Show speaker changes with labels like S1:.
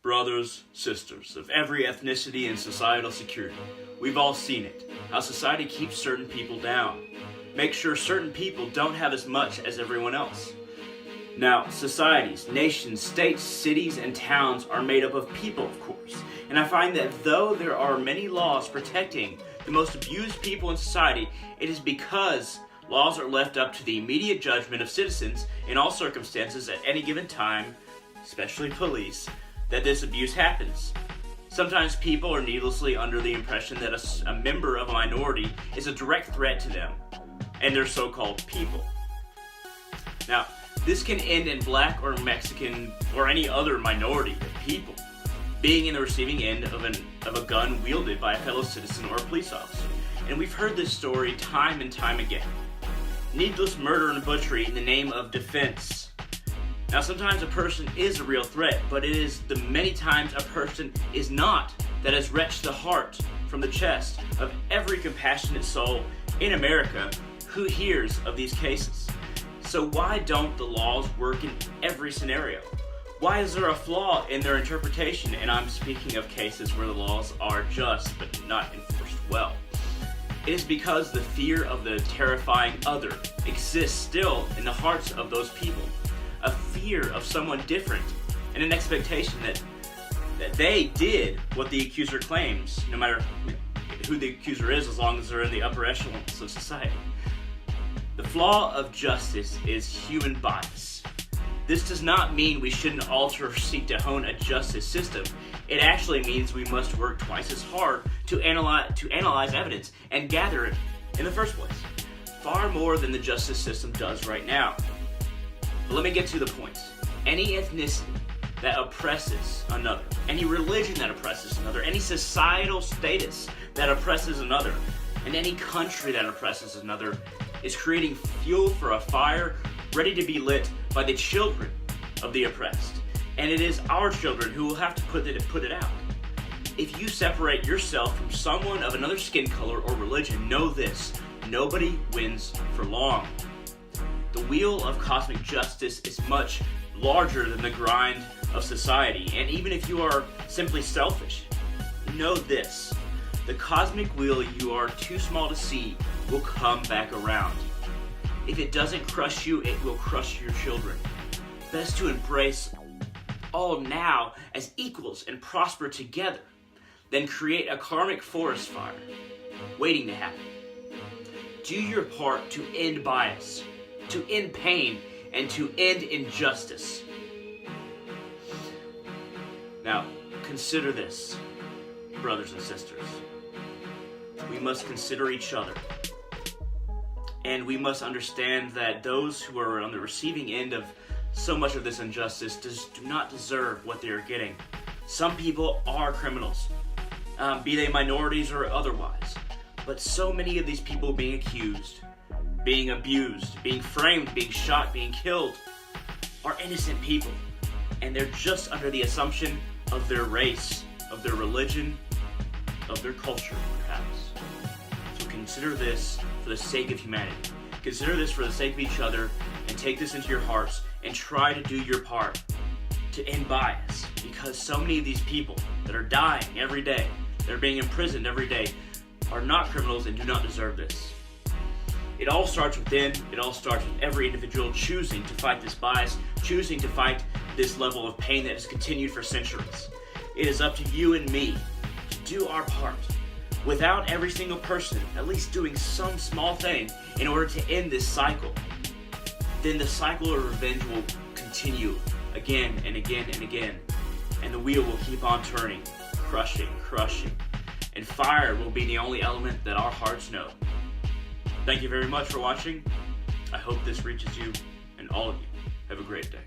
S1: brothers, sisters of every ethnicity and societal security. We've all seen it, how society keeps certain people down, make sure certain people don't have as much as everyone else. Now, societies, nations, states, cities, and towns are made up of people, of course, and I find that though there are many laws protecting the most abused people in society, it is because laws are left up to the immediate judgment of citizens in all circumstances at any given time, especially police, that this abuse happens. Sometimes people are needlessly under the impression that a member of a minority is a direct threat to them and their so-called people. Now, this can end in Black or Mexican or any other minority of people being in the receiving end of a gun wielded by a fellow citizen or a police officer. And we've heard this story time and time again. Needless murder and butchery in the name of defense. Now, sometimes a person is a real threat, but it is the many times a person is not that has wrenched the heart from the chest of every compassionate soul in America who hears of these cases. So why don't the laws work in every scenario? Why is there a flaw in their interpretation? And I'm speaking of cases where the laws are just but not enforced well. It is because the fear of the terrifying other exists still in the hearts of those people. A fear of someone different and an expectation that they did what the accuser claims, no matter who the accuser is, as long as they're in the upper echelons of society. The flaw of justice is human bias. This does not mean we shouldn't alter or seek to hone a justice system. It actually means we must work twice as hard to analyze evidence and gather it in the first place. Far more than the justice system does right now. But let me get to the point. Any ethnicity that oppresses another, any religion that oppresses another, any societal status that oppresses another, and any country that oppresses another is creating fuel for a fire ready to be lit by the children of the oppressed. And it is our children who will have to put it out. If you separate yourself from someone of another skin color or religion, know this: nobody wins for long. The wheel of cosmic justice is much larger than the grind of society, and even if you are simply selfish, know this: the cosmic wheel you are too small to see will come back around. If it doesn't crush you, it will crush your children. Best to embrace all now as equals and prosper together than create a karmic forest fire waiting to happen. Do your part to end bias, to end pain, and to end injustice. Now, consider this, brothers and sisters. We must consider each other. And we must understand that those who are on the receiving end of so much of this injustice do not deserve what they are getting. Some people are criminals, be they minorities or otherwise. But so many of these people being accused, being abused, being framed, being shot, being killed, are innocent people. And they're just under the assumption of their race, of their religion, of their culture, perhaps. So consider this for the sake of humanity. Consider this for the sake of each other, and take this into your hearts and try to do your part to end bias, because so many of these people that are dying every day, that are being imprisoned every day, are not criminals and do not deserve this. It all starts within. It all starts with every individual choosing to fight this bias, choosing to fight this level of pain that has continued for centuries. It is up to you and me to do our part. Without every single person at least doing some small thing in order to end this cycle, then the cycle of revenge will continue again and again and again, and the wheel will keep on turning, crushing, and fire will be the only element that our hearts know. Thank you very much for watching. I hope this reaches you, and all of you have a great day.